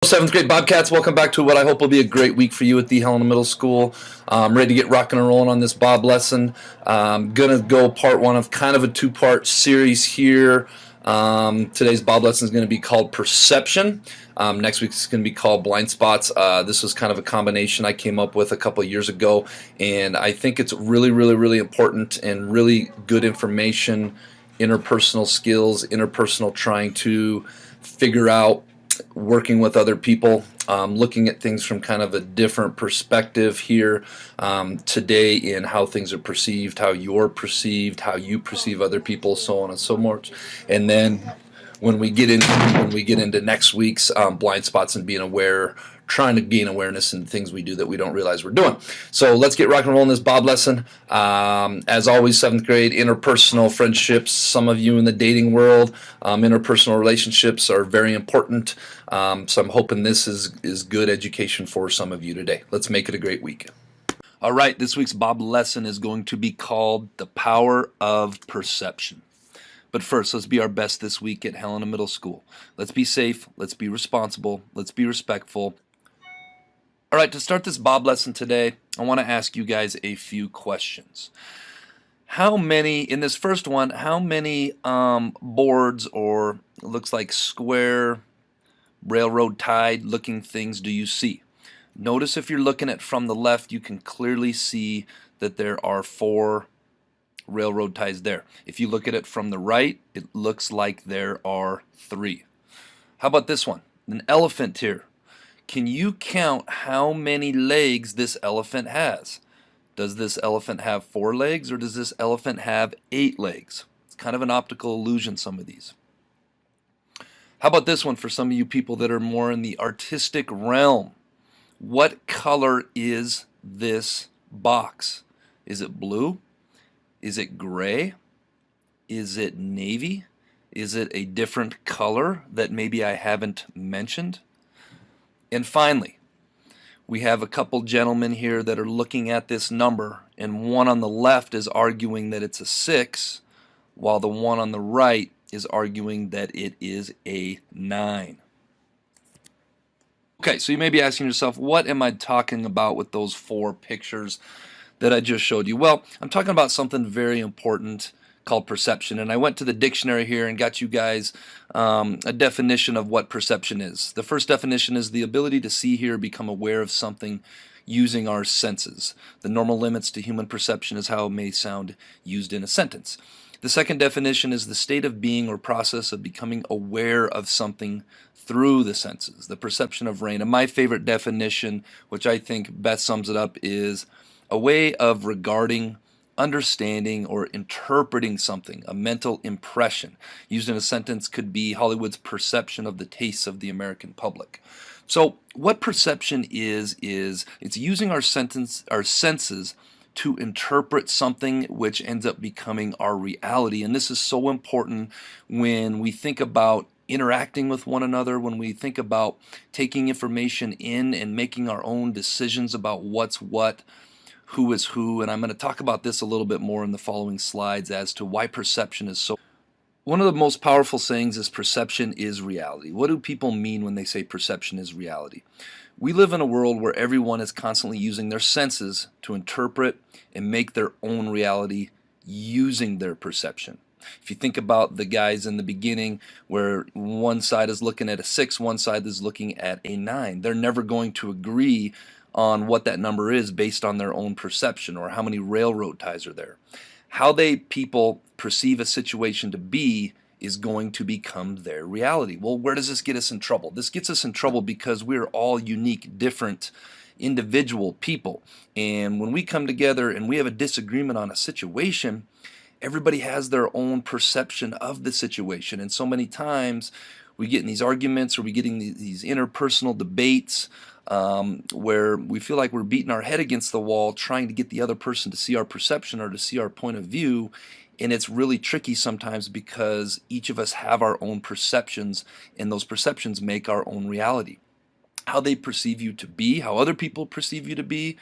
Seventh grade Bobcats, welcome back to what I hope will be a great week for you at the Helena Middle School. Ready to get rocking and rolling on this Bob lesson. Gonna go part one of kind of a two-part series here. Today's Bob lesson is going to be called Perception. Next week it's going to be called Blind Spots. This was kind of a combination I came up with a couple of years ago, and I think it's really important and really good information, interpersonal skills, interpersonal trying to figure out working with other people, looking at things from kind of a different perspective here today in how things are perceived, how you're perceived, how you perceive other people, so on and so forth. And then when we get into next week's blind spots and being aware, trying to gain awareness in things we do that we don't realize we're doing. So let's get rock and roll in this Bob lesson. As always, 7th grade, interpersonal friendships. Some of you in the dating world, interpersonal relationships are very important. So I'm hoping this is good education for some of you today. Let's make it a great week. All right, this week's Bob lesson is going to be called The Power of Perception. But first, let's be our best this week at Helena Middle School. Let's be safe, let's be responsible, let's be respectful. All right, to start this Bob lesson today, I want to ask you guys a few questions. How many, in this first one, how many boards or it looks like square, railroad tied looking things do you see? Notice if you're looking at from the left, you can clearly see that there are 4 railroad ties there. If you look at it from the right, it looks like there are 3. How about this one? An elephant here. Can you count how many legs this elephant has? Does this elephant have 4 legs or does this elephant have 8 legs? It's kind of an optical illusion, some of these. How about this one for some of you people that are more in the artistic realm? What color is this box? Is it blue? Is it gray? Is it navy? Is it a different color that maybe I haven't mentioned? And finally, we have a couple gentlemen here that are looking at this number, and one on the left is arguing that it's a 6, while the one on the right is arguing that it is a 9. Okay, so you may be asking yourself, what am I talking about with those 4 pictures that I just showed you? Well, I'm talking about something very important called perception, and I went to the dictionary here and got you guys a definition of what perception is. The first definition is the ability to see, hear, become aware of something using our senses. The normal limits to human perception is how it may sound used in a sentence. The second definition is the state of being or process of becoming aware of something through the senses. The perception of rain. And my favorite definition, which I think best sums it up, is a way of regarding, understanding, or interpreting something, a mental impression. Used in a sentence could be Hollywood's perception of the tastes of the American public. So what perception is it's using our senses to interpret something which ends up becoming our reality. And this is so important when we think about interacting with one another, when we think about taking information in and making our own decisions about what's what, who is who, and I'm going to talk about this a little bit more in the following slides as to why perception is so. One of the most powerful sayings is perception is reality. What do people mean when they say perception is reality? We live in a world where everyone is constantly using their senses to interpret and make their own reality using their perception. If you think about the guys in the beginning where one side is looking at a 6, one side is looking at a 9, they're never going to agree on what that number is based on their own perception or how many railroad ties are there. How people perceive a situation to be is going to become their reality. Well, where does this get us in trouble? This gets us in trouble because we're all unique, different, individual people. And when we come together and we have a disagreement on a situation, everybody has their own perception of the situation. And so many times we get in these arguments or we get in these interpersonal debates where we feel like we're beating our head against the wall trying to get the other person to see our perception or to see our point of view, and it's really tricky sometimes because each of us have our own perceptions, and those perceptions make our own reality. How they perceive you to be, how other people perceive you to be,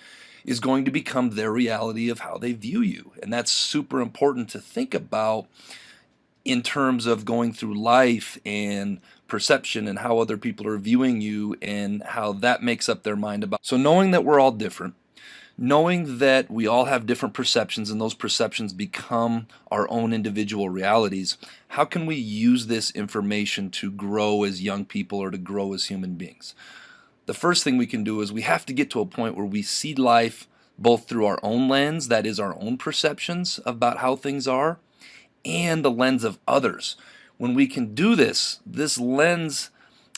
is going to become their reality of how they view you, and that's super important to think about in terms of going through life and perception and how other people are viewing you and how that makes up their mind about. So knowing that we're all different, knowing that we all have different perceptions and those perceptions become our own individual realities, how can we use this information to grow as young people or to grow as human beings? The first thing we can do is we have to get to a point where we see life both through our own lens, that is our own perceptions about how things are, and the lens of others. When we can do this, this lends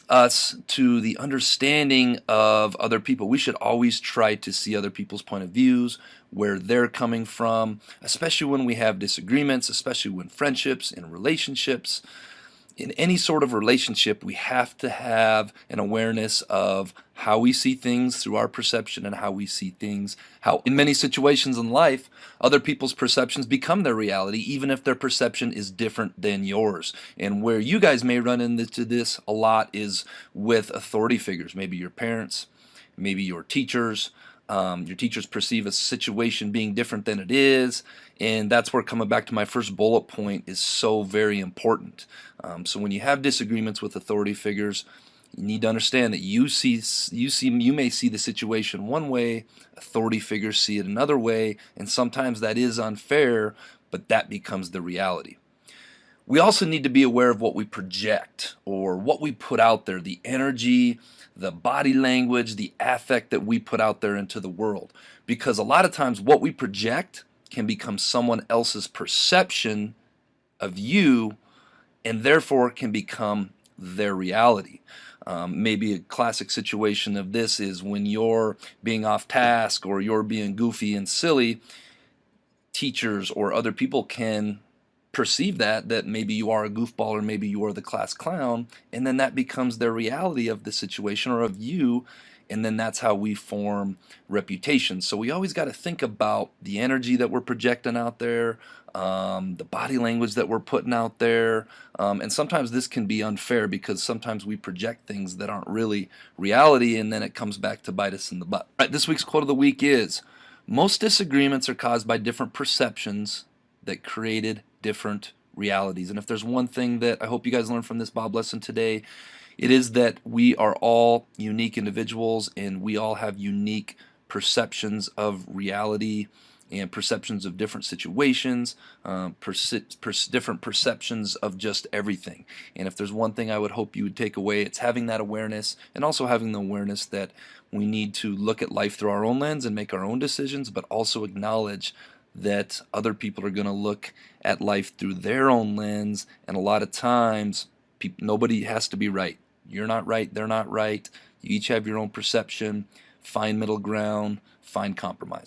us to the understanding of other people. We should always try to see other people's point of views, where they're coming from, especially when we have disagreements, especially when friendships and relationships. In any sort of relationship, we have to have an awareness of how we see things through our perception and how we see things, how in many situations in life, other people's perceptions become their reality, even if their perception is different than yours. And where you guys may run into this a lot is with authority figures, maybe your parents, maybe your teachers. Your teachers perceive a situation being different than it is, and that's where coming back to my first bullet point is so very important. So when you have disagreements with authority figures, you need to understand that you may see the situation one way, authority figures see it another way, and sometimes that is unfair, but that becomes the reality. We also need to be aware of what we project or what we put out there, the energy, the body language, the affect that we put out there into the world. Because a lot of times what we project can become someone else's perception of you and therefore can become their reality. Maybe a classic situation of this is when you're being off task or you're being goofy and silly, teachers or other people can perceive that maybe you are a goofball or maybe you are the class clown, and then that becomes their reality of the situation or of you, and then that's how we form reputations. So we always got to think about the energy that we're projecting out there, the body language that we're putting out there, and sometimes this can be unfair because sometimes we project things that aren't really reality, and then it comes back to bite us in the butt. All right, this week's quote of the week is, most disagreements are caused by different perceptions that created different realities. And if there's one thing that I hope you guys learned from this Bob lesson today, it is that we are all unique individuals and we all have unique perceptions of reality and perceptions of different situations, different perceptions of just everything. And if there's one thing I would hope you would take away, it's having that awareness, and also having the awareness that we need to look at life through our own lens and make our own decisions, but also acknowledge that other people are going to look at life through their own lens, and a lot of times nobody has to be right. You're not right, they're not right. You each have your own perception. Find middle ground, find compromise.